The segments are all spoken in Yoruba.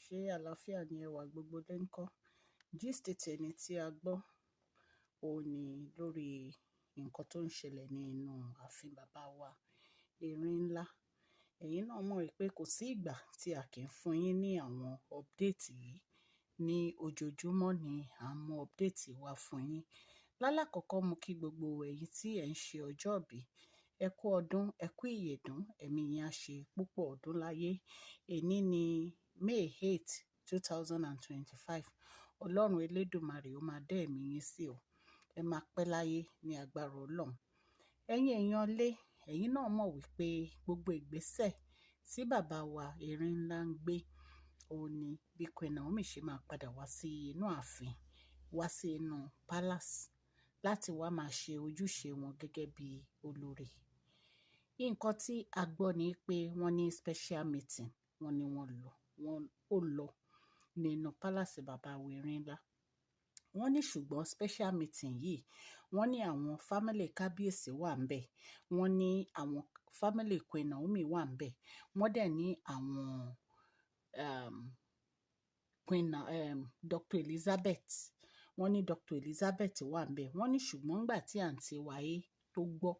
Ṣé àlàáfíà ni ẹwà gbogbo lé ń kọ́? Gist tèmi tí a gbọ́ òun ni lórí nǹkan tó ń ṣẹlẹ̀ ní inú ààfin bàbá wa Erinlá. Ẹ̀yin náà mọ̀ pé kò sí ìgbà tí a kì í fún yín ní àwọn update yìí. Ní ojoojúmọ́ ni à ń mú update wá fún yín. Lálákọ̀ọ́kọ́ mo kí gbogbo ẹ̀yin tí ẹ̀ ń ṣe ọjọ́ ìbí. Ẹ kú ọdún, ẹ kú ìyèdún, ẹ̀mí yín á ṣe púpọ̀ ọdún láyé. Èní ni May 8, 2025. Ọlọ́run Elédùmarè ó máa dá ẹ̀mí yín sí o. Ẹ máa pẹ́ láyé ní agbára Ọlọ́run. Ẹ̀yin èèyàn lé, ẹ̀yin náà mọ̀ wípé gbogbo ìgbésẹ̀ tí bàbá wa Erinlá ń gbé òun ni bí Queen Naomi ṣe máa padà wá sí inú ààfin, wá sí inú palace láti wá máa ṣe ojúṣe wọn gẹ́gẹ́ bí olórí. Nǹkan tí a gbọ́ ni pé wọ́n ní special meeting, wọ́n ní wọ́n ó lọ nínú palace bàbá wa Erinlá. Wọ́n ní ṣùgbọ́n special meeting yìí, wọ́n ní àwọn family kábíyèsí wà ń bẹ̀, wọ́n ní àwọn family Queen Naomi wà ń bẹ̀, wọ́n dẹ̀ ní àwọn Dr. Elizabeth, wọ́n ní Dr. Elizabeth wà ń bẹ̀. Wọ́n ní ṣùgbọ́n nígbà tí àǹtí wáyé tó gbọ́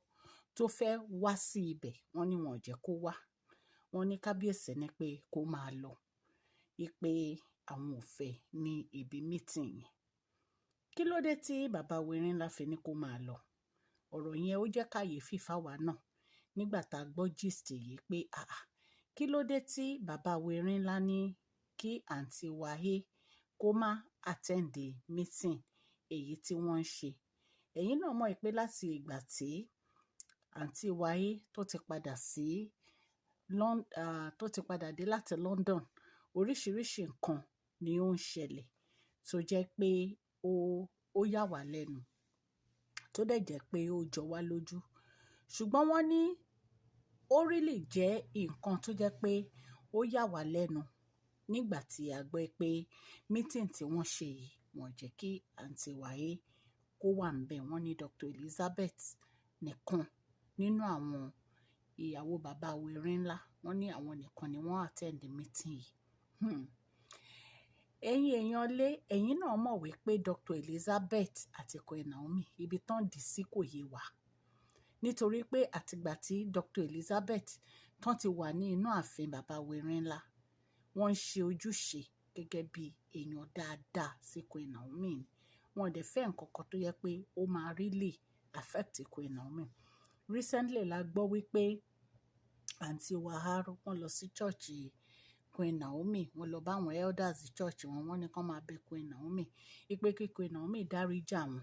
tó fẹ́ wá sí ibẹ̀, wọ́n ní wọn ò jẹ́ kó wá. Wọ́n ní kábíyèsí ní pé kó máa lọ, wípé àwọn ò fẹ́ ní ibi meeting yẹn. Kí ló dé tí bàbá wa Erinlá fi ní kó máa lọ? Ọ̀rọ̀ yẹn ó jẹ́ kàyéfì fáwa náà nígbà tá a gbọ́ gist yìí pé kí ló dé tí bàbá wa Erinlá ní kí àǹtí wáyé kó má attend the meeting èyí tí wọ́n ń ṣe. Ẹ̀yin náà mọ̀ pé láti ìgbà tí àǹtí wáyé tó ti padà dé láti London, oríṣiríṣi nǹkan ni ó ń ṣẹlẹ̀ tó jẹ́ pé ó yà wá lẹ́nu, tó dẹ̀ jẹ́ pé ó jọ wá lójú. Ṣùgbọ́n wọ́n ní ó really jẹ́ nǹkan tó jẹ́ pé ó yà wá lẹ́nu nígbà tí a gbọ́ pé meeting tí wọ́n ṣe yìí, wọ́n jẹ́ kí àǹtí wáyé kó wà ń bẹ̀. Wọ́n ní Dr. Elizabeth nìkan nínú àwọn ìyàwó bàbá wa Erinlá, wọ́n ní àwọn nìkan ni wọ́n attend the meeting yìí. Ẹ̀yin èèyàn lé, ẹ̀yin náà mọ̀ wípé Dr. Elizabeth àti Queen Naomi ibi tán dì sí kò yé wa. Nítorí pé àtìgbà tí Dr. Elizabeth tán ti wà ní inú ààfin bàbá wa Erinlá, wọ́n ń ṣe ojúṣe gẹ́gẹ́ bí èèyàn dáadáa sí Queen Naomi. Wọn ò dẹ̀ fẹ́ nǹkan kan tó yẹ pé ó máa really affect Queen Naomi. Recently la gbọ́ wípé àǹtí Waharo wọ́n lọ sí church Queen Naomi, wọ́n lọ bá àwọn elders church wọn, wọ́n ní kán máa bẹ Queen Naomi, wípé kí Queen Naomi dáríjì àwọn,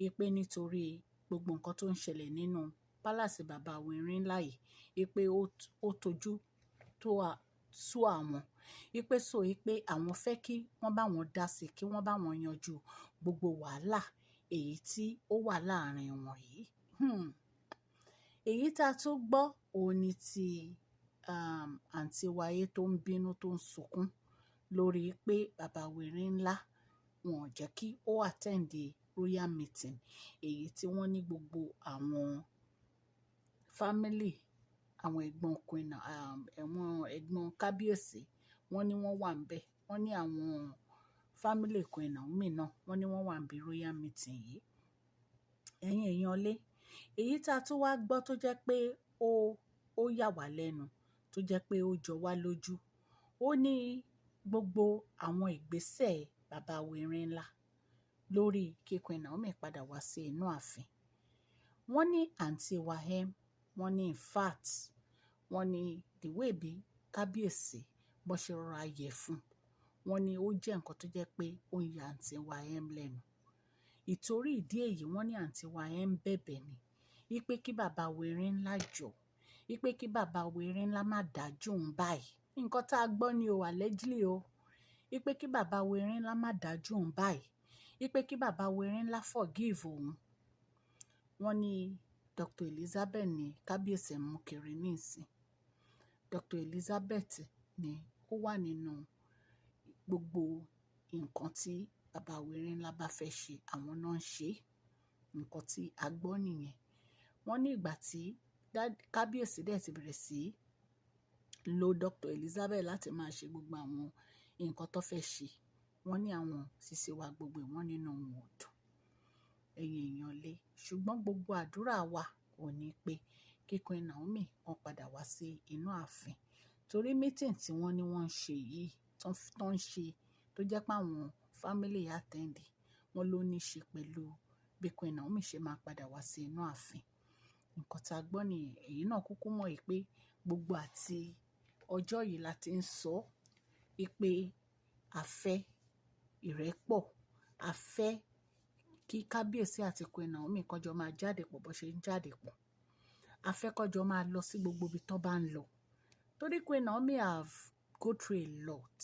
wípé nítorí gbogbo nǹkan tó ń ṣẹlẹ̀ nínú palace bàbá wa Erinlá yìí, wípé ó tojú sú àwọn, wípé àwọn fẹ́ kí wọ́n bá wọn dá sí, kí wọ́n bá wọn yanjú gbogbo wàhálà èyí tí ó wà láàrin wọn yìí. Èyí tá a tún gbọ́ òun ni ti àǹtí wáyé tó ń bínú, tó ń sunkún lórí pé bàbá wa Erinlá wọn ò jẹ́ kí ó attend the royal meeting èyí tí wọ́n ní gbogbo àwọn family, àwọn ẹ̀gbọ́n kábíyèsí, wọ́n ní wọ́n wà ń bẹ̀. Wọ́n ní àwọn family Queen Naomi náà, wọ́n ní wọ́n wà ń bẹ̀ royal meeting yìí. Ẹ̀yin èèyàn lé, èyí tá a tún wá gbọ́ tó jẹ́ pé ó yà wá lẹ́nu, tó jẹ́ pé ó jọ wá lójú, ó ní gbogbo àwọn ìgbésẹ̀ bàbá wa Erinlá lórí kí Queen Naomi padà wá sí inú ààfin. Wọ́n ní àǹtí Wahem, wọ́n ní in fact, wọ́n ní the way bí kábíyèsí bó ṣe rọra yẹ̀ fún, wọ́n ní ó jẹ́ nǹkan tó jẹ́ pé ó ń ya àǹtí Wahem lẹ́nu. Ìtorí ìdí èyí, wọ́n ní àǹtí Wahem bẹ̀bẹ̀ ni wípé kí bàbá wa Erinlá jọ̀ọ́, wípé kí bàbá wa Erinlá má dájú òun báyìí. Nǹkan tá a gbọ́ ni o, allegedly o, wípé kí bàbá wa Erinlá má dájú òun báyìí, wípé kí bàbá wa Erinlá forgive òun. Wọ́n ní Dr. Elizabeth ní kábíyèsí mú kiri ní ìsìn. Dr. Elizabeth ni ó wà nínú gbogbo nǹkan tí bàbá wa Erinlá bá fẹ́ ṣe, àwọn náà ń ṣe. Nǹkan tí a gbọ́ nìyẹn. Wọ́n ní ìgbà tí kábíyèsí dẹ̀ ti bẹ̀rẹ̀ sí lo Dr. Elizabeth láti máa ṣe gbogbo àwọn nǹkan tó fẹ́ ṣe. Wọ́n ní àwọn sisi wa gbogbo wọn nínú wọn ò dùn, ẹ̀yin èèyàn lé. Ṣùgbọ́n gbogbo àdúrà wa ò ní pé kí Queen Naomi wọ́n padà wá sí inú ààfin. Torí meeting tí wọ́n ní wọ́n ń ṣe yìí, tó ń ṣe, tó jẹ́ pé àwọn family attend, wọ́n ló ní ṣe pẹ̀lú bí Queen Naomi ṣe máa padà wá sí inú ààfin. Nǹkan tá a gbọ́ nìyẹn. Èyí náà kúkú mọ̀ pé gbogbo àti ọjọ́ yìí la ti ń sọ pé a fẹ́ ìrẹ́pọ̀, a fẹ́ kí kábíyèsí àti Queen Naomi kọjọ máa jáde pọ̀ bó ṣe ń jáde pọ̀. A fẹ́ kọjọ máa lọ sí gbogbo ibi tó bá ń lọ. Torí Queen Naomi have go through a lot.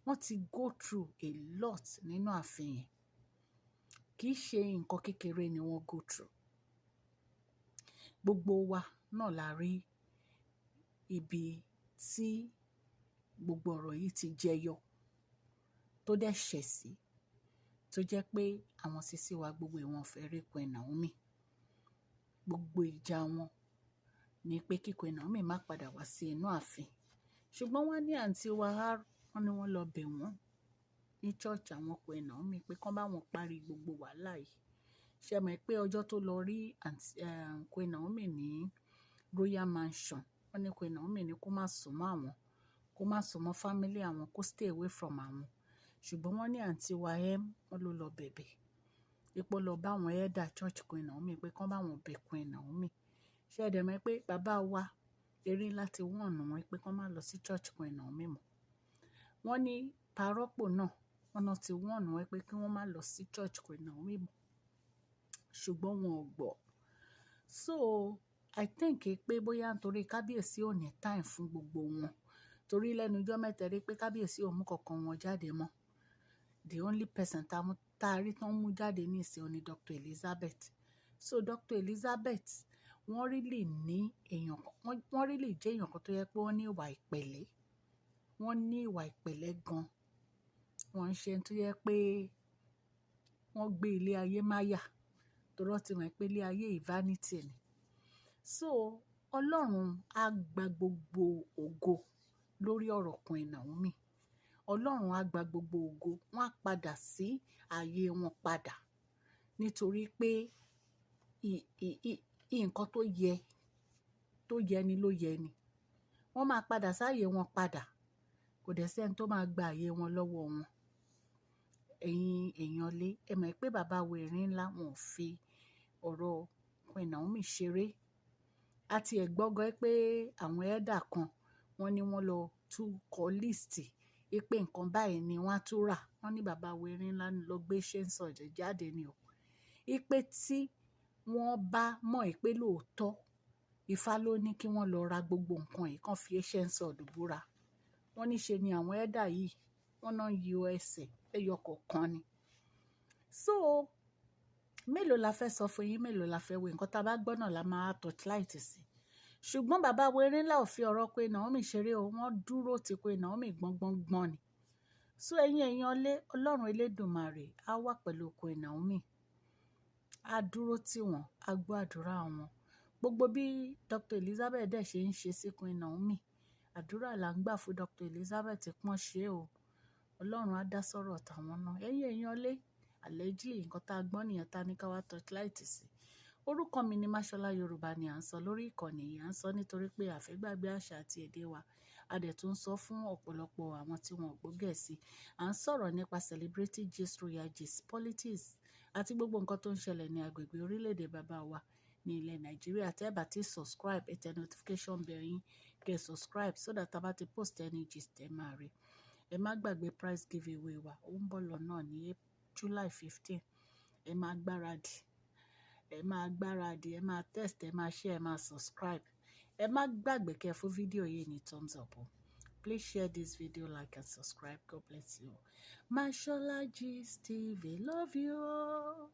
Wọ́n ti go through a lot nínú ààfin yẹn. Kì í ṣe nǹkan kékeré ni wọ́n go through. Gbogbo wa náà la rí ibi tí gbogbo ọ̀rọ̀ yìí ti jẹyọ, tó dẹ̀ ṣẹ̀ sí, tó jẹ́ pé àwọn sisi wa gbogbo ìwọ̀n fẹ́ rí Queen Naomi. Gbogbo ìjà wọn ni pé kí Queen Naomi má padà wá sí inú ààfin. Ṣùgbọ́n wọ́n ní àǹtí wa wọ́n ní wọ́n lọ bẹ̀ wọ́n ní church àwọn Queen Naomi pé kán bá wọn parí gbogbo wàhálà yìí. Ṣé mọ̀ pé ọjọ́ tó lọ rí Queen Naomi ní Royal Mansion, wọ́n ní Queen Naomi ní kó má súnmọ́ àwọn, kó má súnmọ́ family àwọn, kó stay away from àwọn. Ṣùgbọ́n wọ́n ní àǹtí wa wọ́n ló lọ bẹ̀bẹ̀. Ipò lọ bá àwọn elder church Queen Naomi pé kán bá wọn bẹ̀ Queen Naomi. Ṣé ẹ dẹ̀ mọ̀ pé bàbá wa eré láti wọ̀nù wọn pé kán má lọ sí church Queen Naomi mọ́. Wọ́n ní parọ́pò náà, wọ́n náà ti wọ̀nù wọn pé kí wọ́n má lọ sí church Queen Naomi mọ́. Ṣùgbọ́n wọn ò gbọ́. So I think pé bóyá nítorí kábíyèsí ò ní time fún gbogbo wọn. Torí lẹ́nu ọjọ́ mẹ́ta rí pé kábíyèsí ò mú kankan wọn jáde mọ́. The only person tá a rí tán mú jáde ní ìsìn òní Dr. Elizabeth. So Dr. Elizabeth wọ́n really ní èèyàn kan, wọ́n really jẹ́ èèyàn kan tó yẹ pé wọ́n ní ìwà ìpẹ̀lẹ́. Wọ́n ní ìwà ìpẹ̀lẹ́ gan. Wọ́n ń ṣe tó yẹ pé wọ́n gbé ilé ayé máyà. Torí wọ́n ti mọ̀ pé ilé ayé vanity ni. So Ọlọ́run á gba gbogbo ògo lórí ọ̀rọ̀ Queen Naomi. Ọlọ́run á gba gbogbo ògo. Wọ́n á padà sí ààyè wọn padà. Nítorí pé nǹkan tó yẹ ni ló yẹ ni. Wọ́n máa padà sáàyè wọn padà. Kò dẹ̀ sẹ́ni tó máa gba ààyè wọn lọ́wọ́ wọn. Ẹ̀yin èèyàn lé, ẹ mọ̀ pé bàbá Erin ńlá wọn ò fi ọ̀rọ̀ Queen Naomi ṣeré. A ti ẹ̀ gbọ́gọ́ pé àwọn elder kan wọ́n ní wọ́n lọ tún kọ list pé nǹkan báyìí ni wọ́n á tún rà. Wọ́n ní bàbá Erin ńlá lọ gbé ṣẹ́ńsọ̀ jáde ni o. Pé tí wọ́n bá mọ̀ pé lóòótọ́ Ifá ló ní kí wọ́n lọ ra gbogbo nǹkan yìí kán fi ṣẹ́ńsọ̀ búra. Wọ́n ní ṣe ni àwọn elder yìí wọ́n náà yọ ẹsẹ̀ ẹyọ kọ̀ọ̀kan ni. So mélòó la fẹ́ sọ fún yín, mélòó la fẹ́ wé, nǹkan tá a bá gbọ́ náà la máa torchlight sí. Ṣùgbọ́n bàbá Erin ńlá ò fi ọ̀rọ̀ Queen Naomi ṣeré o. Wọ́n dúró ti Queen Naomi gbọ́ngbọ́ngbọ́n ni. So ẹ̀yin èèyàn lé, Ọlọ́run Elédùmarè á wà pẹ̀lú Queen Naomi. Á dúró tì wọ́n, á gbọ́ àdúrà wọn. Gbogbo bí Dr. Elizabeth dẹ̀ ṣe ń ṣe sí Queen Naomi, àdúrà là ń gbà fún Dr. Elizabeth pọ́n ṣe o. Ọlọ́run á dá sọ̀rọ̀ tàwọn náà. Ẹ̀yin èèyàn lé, allegedly nǹkan tá a gbọ́ nìyẹn tá a ní ká wá torchlight sí. Orúkọ mi ni Máṣọ́lá Yorùbá ni à ń sọ lórí ìkànnì yìí. À ń sọ nítorí pé a fẹ́ gbàgbé àṣà àti èdè wa. A dẹ̀ tún sọ fún ọ̀pọ̀lọpọ̀ àwọn tí wọn ò gbọ́ Gẹ̀ẹ́sì. À ń sọ̀rọ̀ nípa celebrity gist, royal gist, politics àti gbogbo nǹkan tó ń ṣẹlẹ̀ ní agbègbè orílẹ̀-èdè bàbá wa ní ilẹ̀ Nàìjíríà. Tẹ́ bá ti subscribe, ẹ tẹ notification bell yín kẹ́ subscribe so that tá bá ti post any gist ẹ máa rí. Ẹ má gbàgbé prize giveaway wa. Ó ń bọ̀ lọ́nà ní July 15. Ẹ máa gbáradì. Ẹ máa test, ẹ máa share, ẹ máa subscribe. Ẹ má gbàgbé kẹ́ fún fídíò yìí ní thumbs up. Please share this video, like and subscribe. God bless you. Máṣọ́lá Gist TV, love you all.